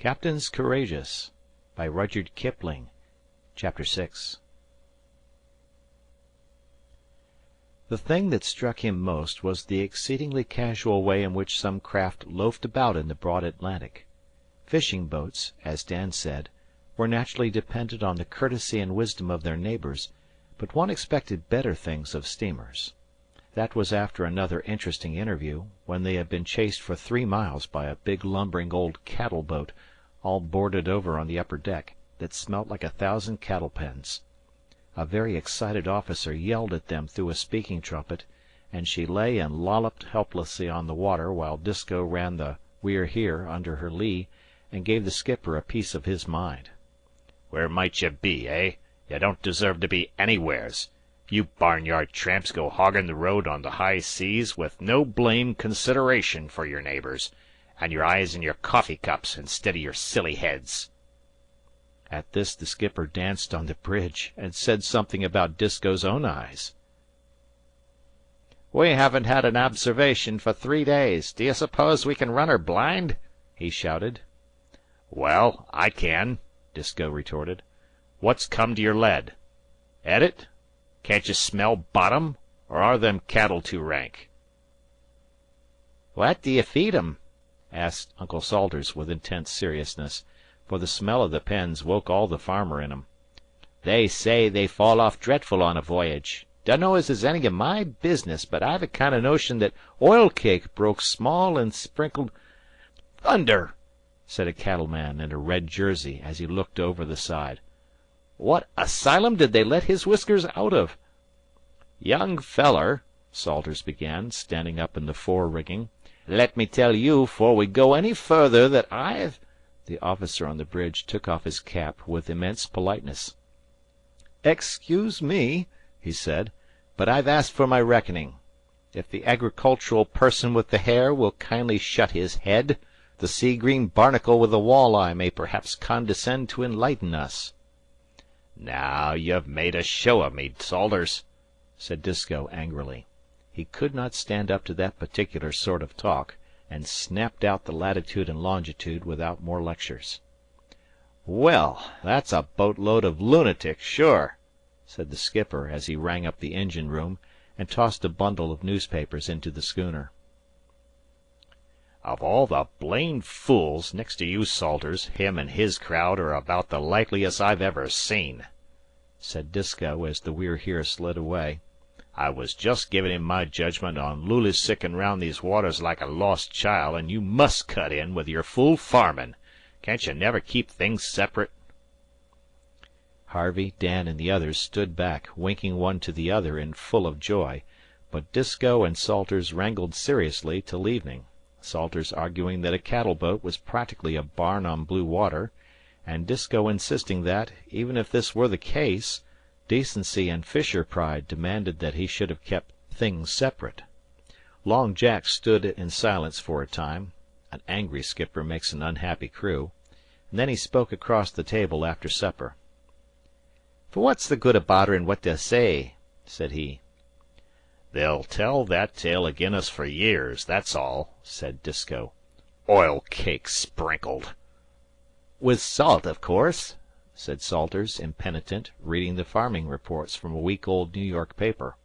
Captains Courageous by Rudyard Kipling. Chapter 6. The thing that struck him most was the exceedingly casual way in which some craft loafed about in the broad Atlantic. Fishing boats, as Dan said, were naturally dependent on the courtesy and wisdom of their neighbors, but one expected better things of steamers. That was after another interesting interview, when they had been chased for 3 miles by a big lumbering old cattle boat, all boarded over on the upper deck, that smelt like 1,000 cattle pens. A very excited officer yelled at them through a speaking trumpet, and she lay and lolloped helplessly on the water while Disko ran the We're Here under her lee and gave the skipper a piece of his mind. "Where might ye be, eh? Ye don't deserve to be anywheres. You barnyard tramps go hoggin' the road on the high seas with no blame consideration for your neighbors, and your eyes in your coffee cups instead of your silly heads." At this the skipper danced on the bridge, and said something about Disko's own eyes. "We haven't had an observation for 3 days. Do you suppose we can run her blind?" he shouted. "Well, I can," Disko retorted. "What's come to your lead? Et it? Can't you smell bottom, or are them cattle too rank?" "What do you feed 'em?" asked Uncle Salters with intense seriousness, for the smell of the pens woke all the farmer in him. "They say they fall off dreadful on a voyage. Dunno as it's any of my business, but I've a kind of notion that oil cake broke small and sprinkled—" "Thunder!" said a cattleman in a red jersey as he looked over the side. "What asylum did they let his whiskers out of?" "Young feller," Salters began, standing up in the fore rigging, "let me tell you, 'fore we go any further, that I've—" The officer on the bridge took off his cap with immense politeness. "Excuse me," he said, "but I've asked for my reckoning. If the agricultural person with the hair will kindly shut his head, the sea-green barnacle with the walleye may perhaps condescend to enlighten us." "Now you've made a show of me, Salters," said Disko angrily. He could not stand up to that particular sort of talk, and snapped out the latitude and longitude without more lectures. "Well, that's a boatload of lunatics, sure," said the skipper as he rang up the engine room and tossed a bundle of newspapers into the schooner. "Of all the blamed fools, next to you, Salters, him and his crowd are about the likeliest I've ever seen," said Disko as the We're Here slid away. "I was just giving him my judgment on lulysickin' round these waters like a lost child, and you must cut in with your fool farmin'. Can't you never keep things separate?" Harvey, Dan, and the others stood back, winking one to the other in full of joy, but Disko and Salters wrangled seriously till evening, Salters arguing that a cattle boat was practically a barn on blue water, and Disko insisting that, even if this were the case, decency and fisher pride demanded that he should have kept things separate. Long Jack stood in silence for a time. An angry skipper makes an unhappy crew, and then he spoke across the table after supper. "For what's the good of bodderin' what they'll say?" said he. "They'll tell that tale agin us for years, that's all," said Disko. "Oil cake sprinkled." "With salt, of course," said Salters, impenitent, reading the farming reports from a week-old New York paper.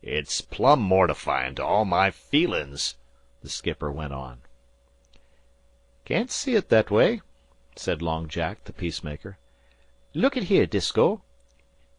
"It's plumb mortifyin' to all my feelin's," the skipper went on. "Can't see it that way," said Long Jack, the peacemaker. "Look at here, Disko.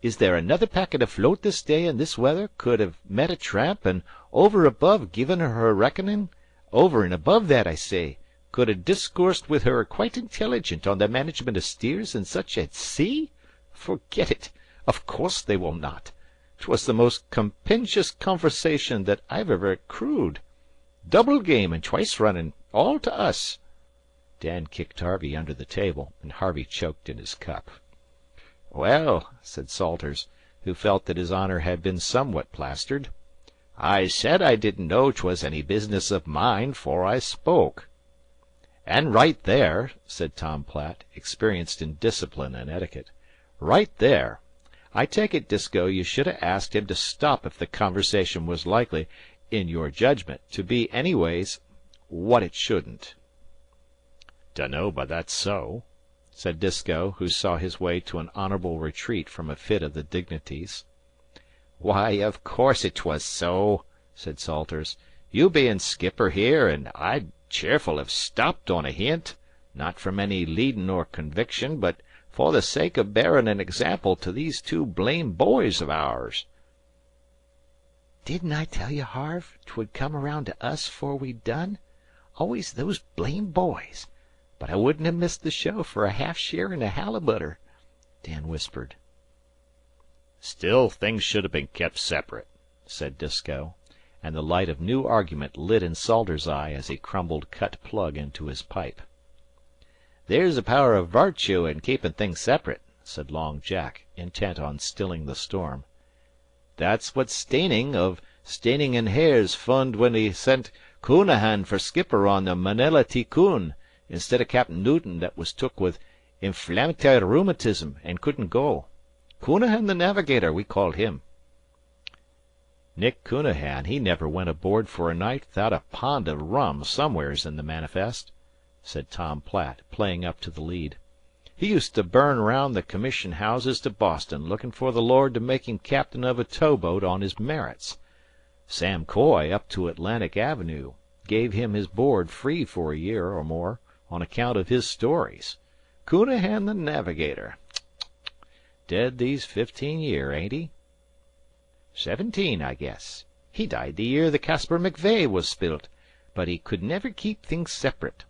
Is there another packet afloat this day and this weather could have met a tramp and over above given her reckoning? Over and above that, I say, could have discoursed with her quite intelligent on the management of steers and such at sea? Forget it. Of course they will not. 'Twas the most compendious conversation that I've ever accrued. Double game and twice running, all to us." Dan kicked Harvey under the table, and Harvey choked in his cup. "Well," said Salters, who felt that his honor had been somewhat plastered, "I said I didn't know 'twas any business of mine 'fore I spoke." "And right there," said Tom Platt, experienced in discipline and etiquette, "right there. I take it, Disko, you should have asked him to stop if the conversation was likely, in your judgment, to be anyways what it shouldn't." Dunno but that's so, said Disko, who saw his way to an honourable retreat from a fit of the dignities. Why, of course it was so, said Salters. You bein' skipper here, and I'd cheerful have stopped on a hint, not from any leadin' or conviction, but for the sake of bearin' an example to these two blame boys of ours. Didn't I tell you, Harve, 'twould come around to us 'fore we'd done? Always those blame boys. But I wouldn't have missed the show for a half share in a halibutter, Dan whispered. Still, things should have been kept separate, said Disko, and the light of new argument lit in Salters's eye as he crumbled cut plug into his pipe. There's a power of vartue in keepin' things separate, said Long Jack, intent on stilling the storm. That's what Staining and Hare's fund when he sent Counahan for skipper on the Manila Ticoon, instead of Captain Newton that was took with inflammatory rheumatism and couldn't go. Counahan the Navigator, we called him. Nick Counahan, he never went aboard for a night without a pond of rum somewheres in the manifest, said Tom Platt, playing up to the lead. He used to burn round the commission houses to Boston looking for the Lord to make him captain of a towboat on his merits. Sam Coy, up to Atlantic Avenue, gave him his board free for a year or more on account of his stories. Counahan the Navigator. Dead these 15 year, ain't he? 17, I guess. He died the year the Caspar McVeigh was spilt, but he could never keep things separate.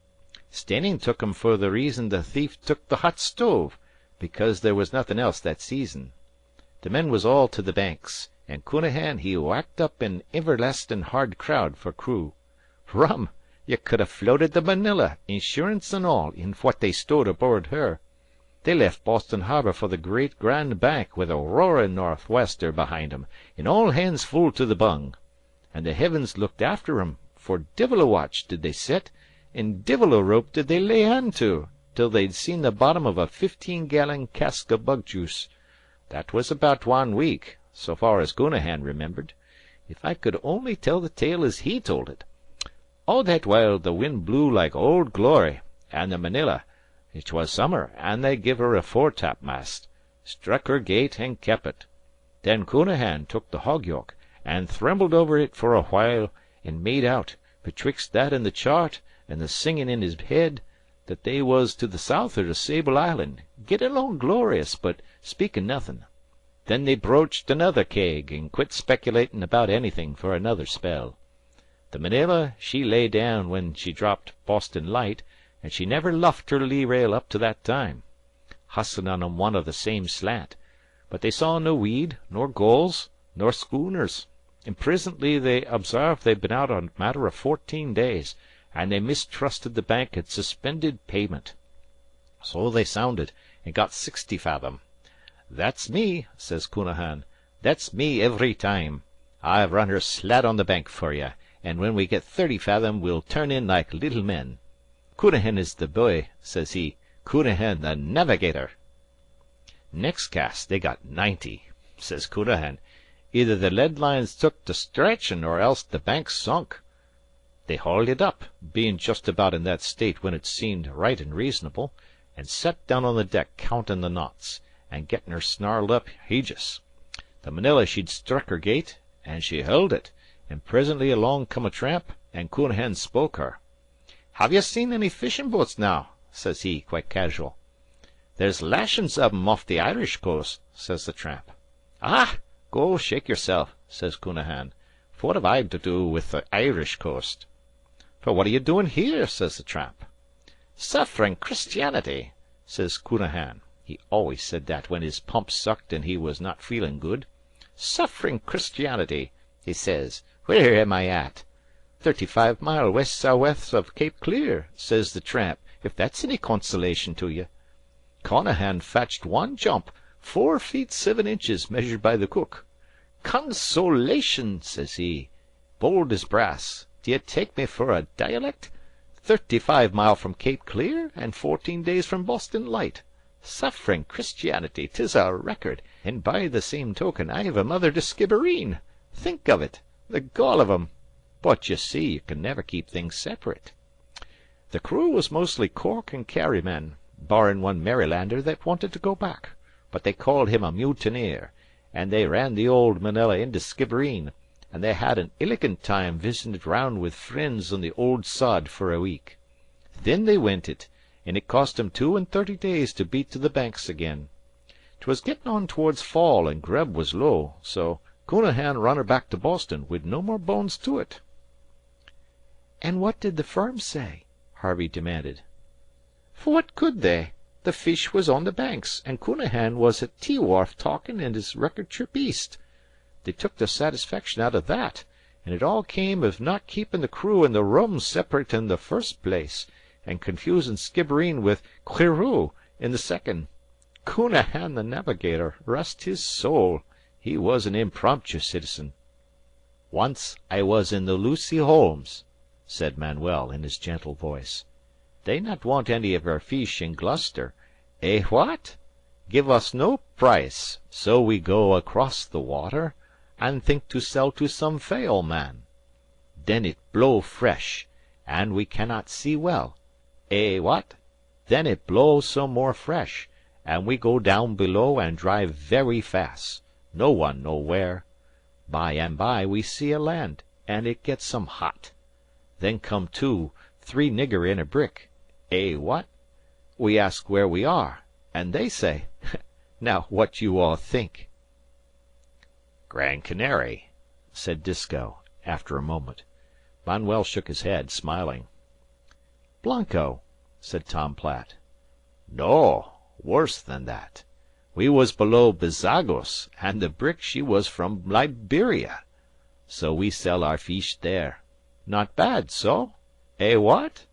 Staining took him for the reason the thief took the hot stove, because there was nothin' else that season. The men was all to the banks, and Counahan he whacked up an everlastin' hard crowd for crew. Rum! You could have floated the Manila, insurance and all, in what they stowed aboard her. They left Boston Harbor for the Great Grand Bank with a roarin' northwester behind 'em, and all hands full to the bung. And the heavens looked after 'em, for divil a watch did they set, and divil a rope did they lay hand to, till they'd seen the bottom of a 15-gallon cask of bug juice. That was about 1 week, so far as Counahan remembered. If I could only tell the tale as he told it. All that while the wind blew like old glory, and the Manila, it was summer, and they give her a foretopmast, struck her gait and kep it. Then Counahan took the hog yoke, and thrembled over it for a while, and made out, betwixt that and the chart, and the singin' in his head, that they was to the south'ard of Sable Island, gettin' along glorious, but speakin' nothin'. Then they broached another keg, and quit speculatin' about anything for another spell. The Manila, she lay down when she dropped Boston Light, and she never luffed her lee rail up to that time. Hustlin' on 'em one of the same slant, but they saw no weed, nor gulls, nor schooners, and prisintly they obsarved they'd been out a matter of 14 days, and they mistrusted the bank had suspended payment. So they sounded, and got 60 fathom. "That's me," says Counahan. "That's me every time. I've run her slat on the bank for ye, and when we get 30 fathom we'll turn in like little men. Counahan is the boy," says he. "Counahan the Navigator." Next cast they got 90. Says Counahan, "Either the lead lines took to stretchin' or else the bank sunk." They hauled it up, bein' just about in that state when it seemed right and reasonable, and set down on the deck countin' the knots, and gettin' her snarled up heejus. The Manila she'd struck her gait, and she held it, and presently along come a tramp, and Counahan spoke her. "Have ye seen any fishin' boats now?" says he, quite casual. "There's lashin's of 'em off the Irish coast," says the tramp. "Ah! Go shake yourself," says Counahan. "For what have I to do with the Irish coast?" "For what are you doing here?" says the tramp. "Sufferin' Christianity," says Counahan. He always said that when his pump sucked and he was not feelin' good. "Sufferin' Christianity," he says. "Where am I at?" 35 mile west sou'west of Cape Clear," says the tramp, "if that's any consolation to you." Counahan fetched one jump, 4 feet 7 inches measured by the cook. "Consolation!" says he, bold as brass. "D'ye take me for a dialect? 35 mile from Cape Clear, and 14 days from Boston Light. Sufferin' Christianity, 'tis a record, and by the same token I've a mother to Skibbereen. Think of it! The gall of 'em! But you see, you can never keep things separate." The crew was mostly Cork and Kerry men, barrin' one Marylander that wanted to go back, but they called him a mutineer, and they ran the old Manila into Skibbereen, and they had an illigant time visitin' it round with friends on the old sod for a week. Then they went it, and it cost 'em 32 days to beat to the Banks again. 'Twas gettin' on towards fall, and grub was low, so Counahan run her back to Boston, wid no more bones to it." "And what did the firm say?" Harvey demanded. "What could they? The fish was on the Banks, and Counahan was at T Wharf talkin' in his record trip east. They took the satisfaction out of that, and it all came of not keepin' the crew and the rum separate in the first place, and confusin' Skibbereen with Queeroo in the second. Counahan the navigator, rest his soul, he was an impromptu citizen." "Once I was in the Lucy Holmes," said Manuel in his gentle voice. "They not want any of our fish in Gloucester. Eh, what? Give us no price, so we go across the water, and think to sell to some Fayal man. Then it blow fresh, and we cannot see well. Eh, what? Then it blow some more fresh, and we go down below and drive very fast. No one know where. By and by we see a land, and it get some hot. Then come 2, 3 nigger in a brick. Eh, what? We ask where we are, and they say, now what you all think?" Grand Canary, said Disko, after a moment. Manuel shook his head, smiling. "Blanco," said Tom Platt. No, worse than that. "We was below Bezagos, and the brick she was from Liberia. So we sell our fish there. Not bad, so? Eh, what?"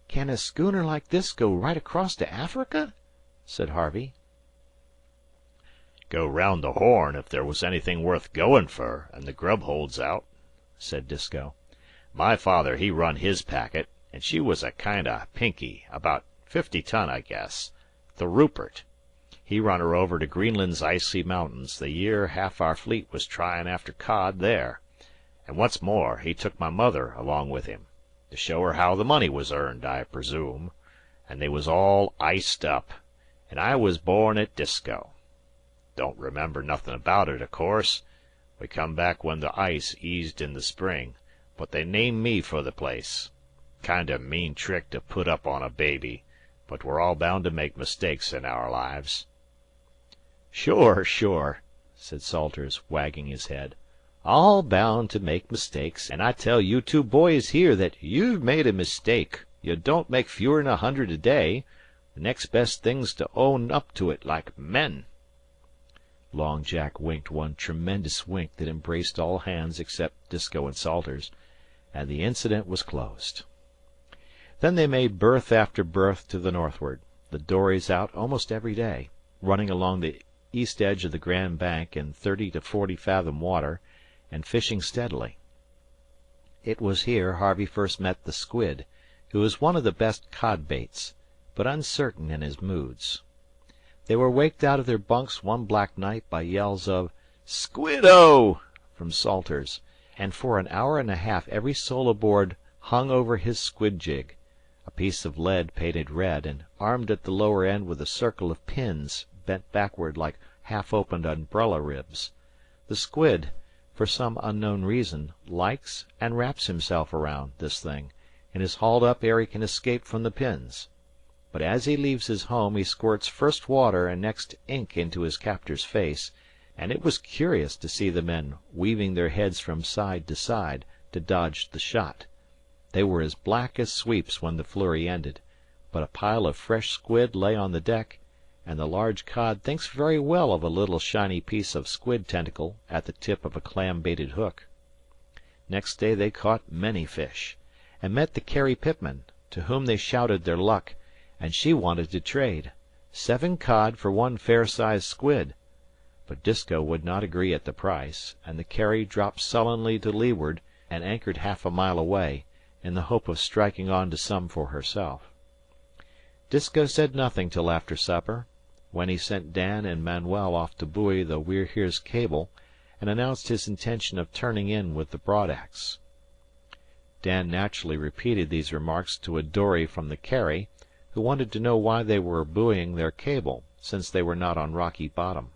"Can a schooner like this go right across to Africa?" said Harvey. Go round the Horn if there was anything worth goin' fer, and the grub holds out," said Disko. "My father he run his packet, and she was a kind o' pinky, about 50 ton, I guess. The Rupert. He run her over to Greenland's icy mountains the year half our fleet was tryin' after cod there. And what's more, he took my mother along with him, to show her how the money was earned, I presume. And they was all iced up, and I was born at Disko. Don't remember nothin' about it, o' course. We come back when the ice eased in the spring, but they named me for the place. Kind o' mean trick to put up on a baby, but we're all bound to make mistakes in our lives." "Sure, sure," said Salters, wagging his head. "All bound to make mistakes, and I tell you 2 boys here that you've made a mistake. You don't make fewer'n 100 a day. The next best thing's to own up to it like men." Long Jack winked one tremendous wink that embraced all hands except Disko and Salters, and the incident was closed. Then they made berth after berth to the northward, the dories out almost every day, running along the east edge of the Grand Bank in 30 to 40 fathom water, and fishing steadily. It was here Harvey first met the squid, who was one of the best cod baits, but uncertain in his moods. They were waked out of their bunks one black night by yells of "Squid-o!" from Salters, and for an hour and a half every soul aboard hung over his squid jig, a piece of lead painted red and armed at the lower end with a circle of pins bent backward like half-opened umbrella ribs. The squid, for some unknown reason, likes and wraps himself around this thing, and is hauled up ere he can escape from the pins. But as he leaves his home he squirts first water and next ink into his captor's face, and it was curious to see the men weaving their heads from side to side to dodge the shot. They were as black as sweeps when the flurry ended, but a pile of fresh squid lay on the deck, and the large cod thinks very well of a little shiny piece of squid tentacle at the tip of a clam-baited hook. Next day they caught many fish, and met the Carrie Pitman, to whom they shouted their luck, and she wanted to trade 7 cod for 1 fair-sized squid. But Disko would not agree at the price, and the Carrie dropped sullenly to leeward and anchored half a mile away, in the hope of striking on to some for herself. Disko said nothing till after supper, when he sent Dan and Manuel off to buoy the We're Here's cable, and announced his intention of turning in with the broadaxe. Dan naturally repeated these remarks to a dory from the Carrie, who wanted to know why they were buoying their cable, since they were not on rocky bottom.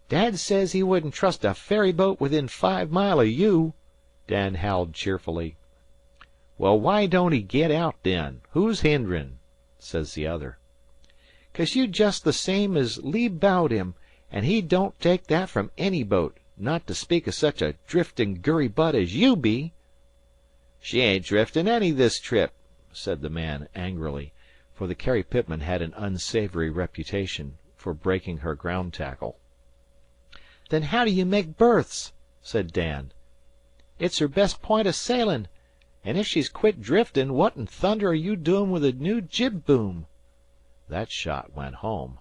"Dad says he wouldn't trust a ferry boat within 5 mile o' you," Dan howled cheerfully. "Well, why don't he git out, then? Who's hindering?" says the other. "'Cause you jest the same as lee bowed him, an' he don't take that from any boat, not to speak o' such a driftin' gurry butt as you be." "She ain't driftin' any this trip," said the man angrily, for the Carrie Pitman had an unsavory reputation for breaking her ground tackle. "Then how do you make berths?" said Dan. "It's her best point o' sailin', an' if she's quit driftin', what in thunder are you doin' with a new jib boom?" That shot went home.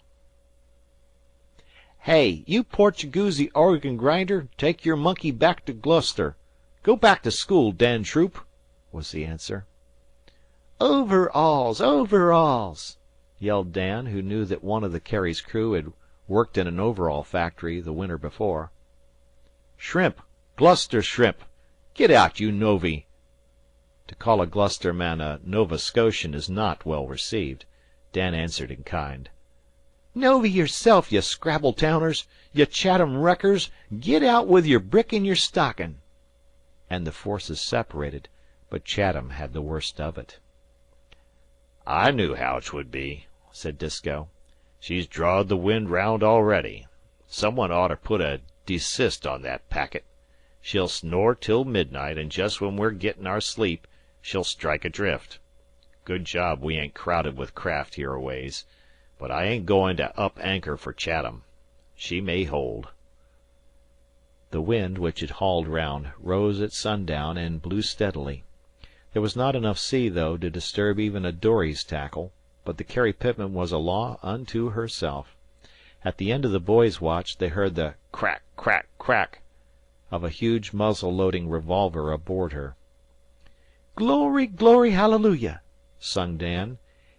"Hey, you Portugoosy organ grinder, take your monkey back to Gloucester. Go back to school, Dan Troop," was the answer. "Overalls! Overalls!" yelled Dan, who knew that one of the Carrie's crew had worked in an overall factory the winter before. "Shrimp! Gloucester shrimp! Get out, you Novy!" To call a Gloucester man a Nova Scotian is not well received. Dan answered in kind. "Novy yourself, you Scrabble towners! You Chatham wreckers! Git out with your brick in your stockin'!" And the forces separated, but Chatham had the worst of it. "I knew how 'twould be," said Disko. "She's drawed the wind round already. Someone oughter put a desist on that packet. She'll snore till midnight, and just when we're gittin' our sleep, she'll strike adrift. Good job we ain't crowded with craft hereaways. But I ain't goin' to up anchor for Chatham. She may hold." The wind, which had hauled round, rose at sundown and blew steadily. There was not enough sea, though, to disturb even a dory's tackle, but the Carrie Pitman was a law unto herself. At the end of the boys' watch they heard the crack, crack, crack of a huge muzzle-loading revolver aboard her. "Glory, glory, hallelujah!" sung Dan.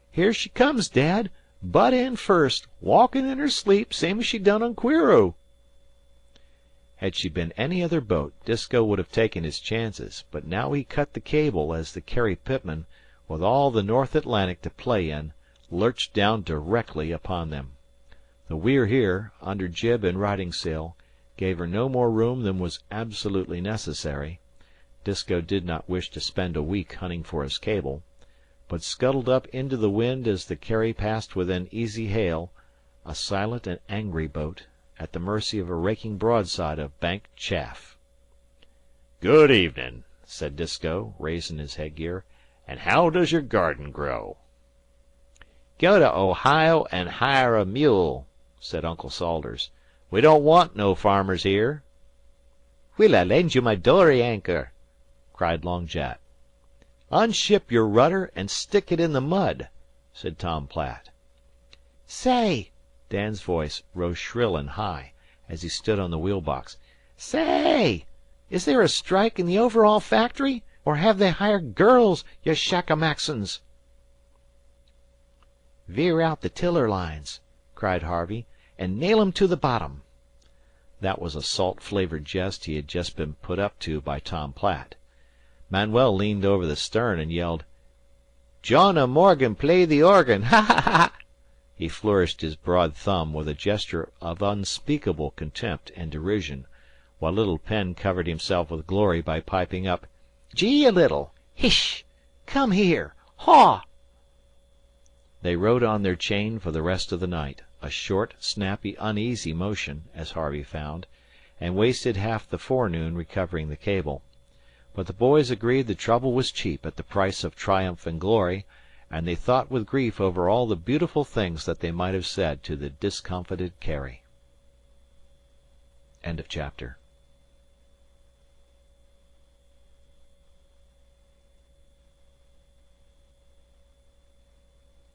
"Here she comes, Dad. Butt end first, walkin' in her sleep, same as she done on Queero." Had she been any other boat, Disko would have taken his chances, but now he cut the cable as the Carrie Pitman, with all the North Atlantic to play in, lurched down directly upon them. The We're Here, under jib and riding sail, gave her no more room than was absolutely necessary. Disko did not wish to spend a week hunting for his cable, but scuttled up into the wind as the Carrie passed within easy hail, a silent and angry boat, at the mercy of a raking broadside of banked chaff. "Good evenin'," said Disko, raising his headgear. "And how does your garden grow?" "Go to Ohio and hire a mule," said Uncle Salters. "We don't want no farmers here." "Will I lend you my dory anchor?" cried Long Jack. "Unship your rudder and stick it in the mud," said Tom Platt. "Say!" Dan's voice rose shrill and high, as he stood on the wheel box. "Say! Is there a strike in the overall factory, or have they hired girls, you shackamaxons?" "Veer out the tiller lines," cried Harvey, "and nail 'em to the bottom." That was a salt-flavored jest he had just been put up to by Tom Platt. Manuel leaned over the stern and yelled, "Jonah Morgan play the organ! Ha ha ha!" He flourished his broad thumb with a gesture of unspeakable contempt and derision, while little Penn covered himself with glory by piping up, "Gee, a little! Hish! Come here! Haw!" They rode on their chain for the rest of the night, a short, snappy, uneasy motion, as Harvey found, and wasted half the forenoon recovering the cable. But the boys agreed the trouble was cheap at the price of triumph and glory, and they thought with grief over all the beautiful things that they might have said to the discomfited Carrie. End of chapter.